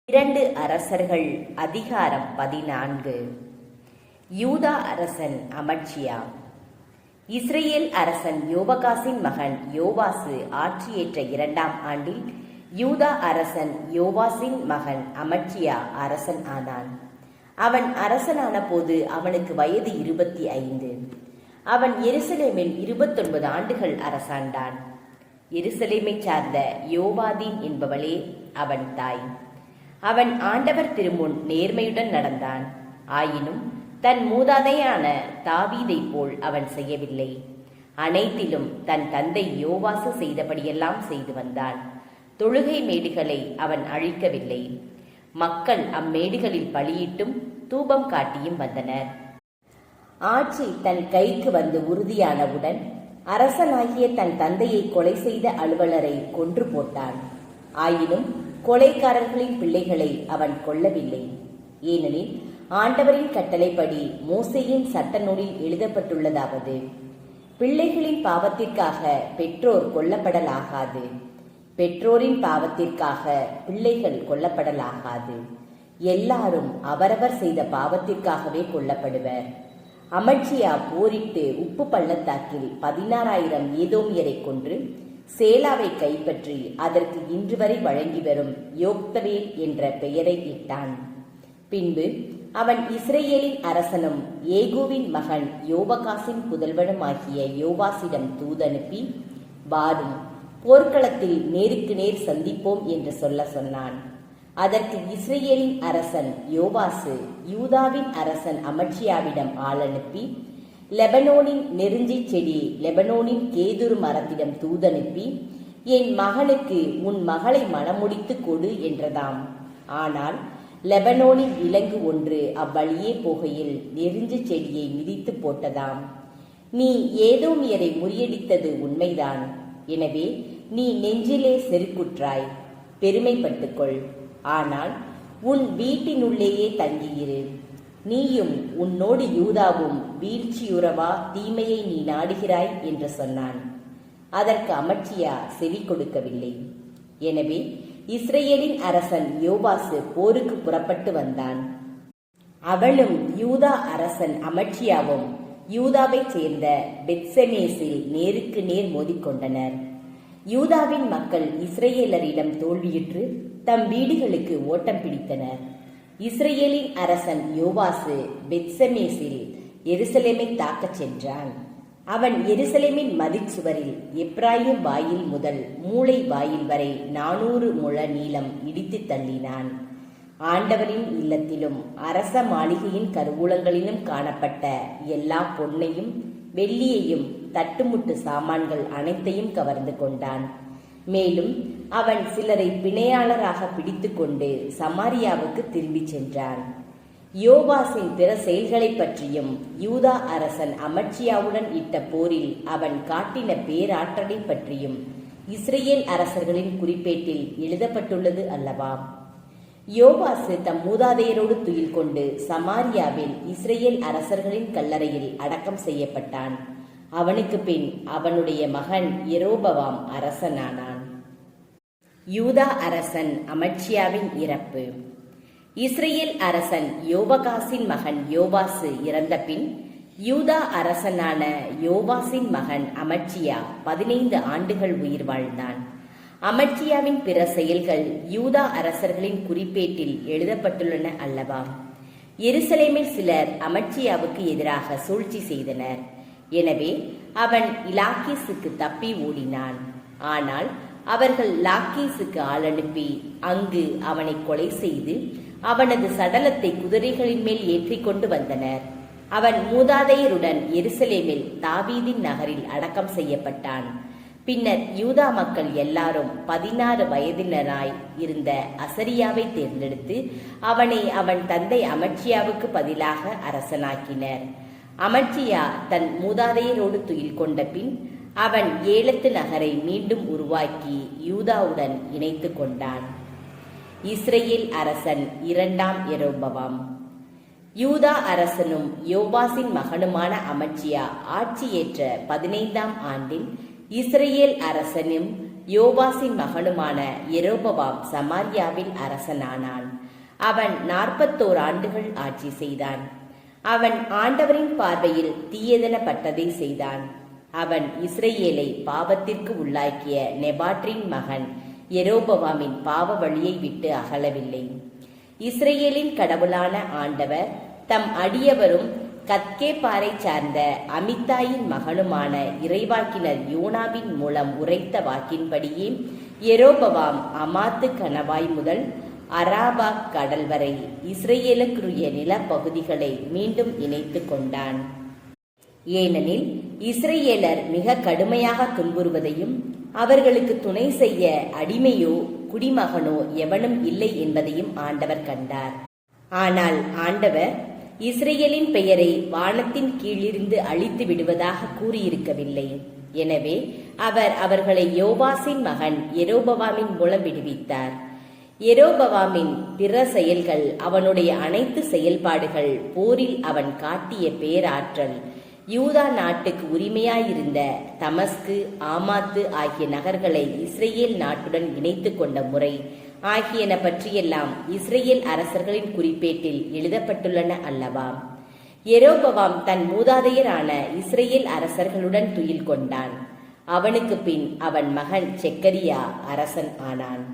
இரண்டு அரசர்கள் அதிகாரம் 14. யூதா அரசன் அமட்சியா. இஸ்ரேல் அரசன் யோபகாசின் மகன் யோவாசு ஆட்சியேற்ற 2ஆம் ஆண்டில் யூதா அரசன் யோவாசின் மகன் அமட்சியா அரசன் ஆனான். அவன் அரசனான போது அவனுக்கு வயது 25. அவன் எருசலேமில் 29 ஆண்டுகள் அரசாண்டான். எருசலேமை சார்ந்த யோவாதீன் என்பவளே அவன் தாய். அவன் ஆண்டவர் திருமுன் நேர்மையுடன் நடந்தான். ஆயினும் தன் மூதாதையான தாவீதை போல் அவன் செய்யவில்லை. அனைத்திலும் தன் தந்தை யோவாசு செய்தபடியெல்லாம் செய்து வந்தான். தொழுகை மேடுகளை அவன் அழிக்கவில்லை. மக்கள் அம்மேடுகளில் பலியிட்டும் தூபம் காட்டியும் வந்தனர். ஆட்சி தன் கைக்கு வந்து உறுதியானவுடன் அரசனாகிய தன் தந்தையை கொலை செய்த அலுவலரை கொன்று போட்டான். ஆயினும் கொலைக்காரர்களின் பிள்ளைகளை அவன் கொல்லவில்லை. ஏனெனில் ஆண்டவரின் கட்டளைப்படி மோசேயின் சட்ட நூலில் எழுதப்பட்டுள்ளதாவது: பிள்ளைகளின் பாவத்திற்காக பெற்றோர் கொல்லப்படலாகாது, பெற்றோரின் பாவத்திற்காக பிள்ளைகள் கொல்லப்படலாகாது. எல்லாரும் அவரவர் செய்த பாவத்திற்காகவே கொல்லப்படுவர். அமட்சியா போரிட்டு உப்பு பள்ளத்தாக்கில் 16,000 ஏதோமியரை கொன்று சேலாவை கைப்பற்றி அதற்கு இன்று வரை வழங்கி வரும் யோக்தவேல் என்ற பெயரை இட்டான். பின்பு அவன் இஸ்ரேலின் அரசனும் ஏகூவின் மகன் யோபகாசின் புதல்வனுமாகிய யோவாசிடம் தூதனுப்பி, வாரும், போர்க்களத்தில் நேருக்கு நேர் சந்திப்போம் என்று சொன்னான். அதற்கு இஸ்ரேலின் அரசன் யோவாசு யூதாவின் அரசன் அமட்சியாவிடம் ஆள் அனுப்பி, லெபனோனின் நெருஞ்சி செடி லெபனோனின் கேதுரு மரத்திடம் தூதனுப்பி, என் மகனுக்கு உன் மகளை மணமுடித்து கொடு என்றதாம். ஆனால் லெபனோனின் விலங்கு ஒன்று அவ்வழியே போகையில் நெருஞ்சி செடியை மிதித்து போட்டதாம். நீ ஏதோமியரை முறியடித்தது உண்மைதான். எனவே நீ நெஞ்சிலே செருக்குற்றாய், பெருமைப்பட்டுக்கொள். ஆனால் உன் வீட்டினுள்ளேயே தங்கியிரு. நீயும் உன்னோடு யூதாவும் வீழ்ச்சியுறவா தீமையை நீ நாடுகிறாய் என்று சொன்னான். அதற்கு அமட்சியா செவி கொடுக்கவில்லை. எனவே இஸ்ரேலின் அரசன் யோவாசு போருக்கு புறப்பட்டு வந்தான். அவளும் யூதா அரசன் அமட்சியாவும் யூதாவைச் சேர்ந்த பெத்செமேசில் நேருக்கு நேர் மோதிக்கொண்டனர். யூதாவின் மக்கள் இஸ்ரேலரிடம் தோல்வியுற்று தம் வீடுகளுக்கு ஓட்டம் பிடித்தனர். இஸ்ரேலின் அரசன் யோவாசு பெத்செமேசில் எருசலேமை தாக்கச் சென்றான். அவன் எருசலேமின் மதிச்சுவரில் எப்ராயிம் வாயில் முதல் மூளை வாயில் வரை 400 முழ நீளம் இடித்து தள்ளினான். ஆண்டவரின் இல்லத்திலும் அரச மாளிகையின் கருவூலங்களிலும் காணப்பட்ட எல்லா பொன்னையும் வெள்ளியையும் தட்டுமுட்டு சாமான்கள் அனைத்தையும் கவர்ந்து கொண்டான். மேலும் அவன் சிலரை பிணையாளராக பிடித்து கொண்டு சமாரியாவுக்கு திரும்பி சென்றான். யோவாசின் பிற செயல்களை பற்றியும் யூதா அரசன் அமட்சியாவுடன் இட்ட போரில் அவன் காட்டின பேராற்றலை பற்றியும் இஸ்ரேல் அரசர்களின் குறிப்பேட்டில் எழுதப்பட்டுள்ளது அல்லவா? யோவாசு தம் மூதாதையரோடு துயில் கொண்டு சமாரியாவில் இஸ்ரேல் அரசர்களின் கல்லறையில் அடக்கம் செய்யப்பட்டான். அவனுக்கு பின் அவனுடைய மகன் யெரொபெயாம் அரசனானான். யூதா அரசன் அமட்சியாவின் இறப்பு. இஸ்ரேல் அரசன் யோபகாசின் மகன் யோவாசு இறந்த பின் யூதா அரசனான யோவாசின் மகன் அமட்சியா 15 ஆண்டுகள் உயிர் வாழ்ந்தான். அமட்சியாவின் பிற செயல்கள் யூதா அரசர்களின் குறிப்பேட்டில் எழுதப்பட்டுள்ளன அல்லவா? எருசலேமில் சிலர் அமட்சியாவுக்கு எதிராக சூழ்ச்சி செய்தனர். எனவே அவன் இலாக்கீசுக்கு தப்பி ஓடினான். ஆனால் அவர்கள் லாக்கீசுக்கு ஆள் அனுப்பி அங்கு அவனை கொலை செய்து அவனது சடலத்தை குதிரைகளின் மேல் ஏற்றிக்கொண்டு வந்தனர். அவன் மூதாதையருடன் எருசலேமில் தாவீதின் நகரில் அடக்கம் செய்யப்பட்டான். பின்னர் யூதா மக்கள் எல்லாரும் 16 வயதினராய் இருந்த அசரியாவை தேர்ந்தெடுத்து அவனை அவன் தந்தை அமட்சியாவுக்கு பதிலாக அரசனாக்கினர். அமட்சியா தன் மூதாதையரோடு துயில் கொண்ட பின் அவன் ஏலத்து நகரை மீண்டும் உருவாக்கி யூதாவுடன் இணைத்து கொண்டான். இஸ்ரேல் அரசன் 2ஆம் யெரொபெயாம். யூதா அரசனும் யோவாசின் மகனுமான அமட்சியா ஆட்சியேற்ற 15ஆம் ஆண்டில் இஸ்ரேல் அரசனும் யோவாசின் மகனுமான எரோபவாம் சமாரியாவில் அரசனானான். அவன் 41 ஆண்டுகள் ஆட்சி செய்தான். அவன் ஆண்டவரின் பார்வையில் தீயதெனப்பட்டதை செய்தான். அவன் இஸ்ரேலை பாவத்திற்கு உள்ளாக்கிய நெபாற்றின் மகன் எரோபவாமின் பாவ வழியை விட்டு அகலவில்லை. இஸ்ரேலின் கடவுளான ஆண்டவர் தம் அடியவரும் கத்கேபாரை சார்ந்த அமித்தாயின் மகனுமான இறைவாக்கினர் யோனாவின் மூலம் உரைத்த வாக்கின்படியே எரோபவாம் அமாத்து கணவாய் முதல் அராபா கடல் வரை இஸ்ரேலுக்குரிய நிலப்பகுதிகளை மீண்டும் இணைத்து கொண்டான். ஏனெனில் இஸ்ரேலர் மிக கடுமையாக துன்புறுவதையும் அவர்களுக்கு துணை செய்ய அடிமையோ குடிமகனோ எவனும் இல்லை என்பதையும் ஆண்டவர் கண்டார். ஆனால் ஆண்டவர் இஸ்ரேலின் பெயரை வானத்தின் கீழிருந்து அழித்து விடுவதாக கூறியிருக்கவில்லை. எனவே அவர் அவர்களை யோவாசின் மகன் எரோபவாமின் மூலம் விடுவித்தார். எரோபவாமின் பிற செயல்கள், அவனுடைய அனைத்து செயல்பாடுகள், போரில் அவன் காட்டிய பேராற்றல், யூதா நாட்டுக்கு உரிமையாயிருந்த தமஸ்கு, ஆமாத்து ஆகிய நகர்களை இஸ்ரேல் நாட்டுடன் இணைத்து கொண்ட முறை ஆகியன பற்றியெல்லாம் இஸ்ரேல் அரசர்களின் குறிப்பேட்டில் எழுதப்பட்டுள்ளன அல்லவா? எரோபவாம் தன் மூதாதையரான இஸ்ரேல் அரசர்களுடன் துயில் கொண்டான். அவனுக்கு பின் அவன் மகன் செக்கரியா அரசன் ஆனான்.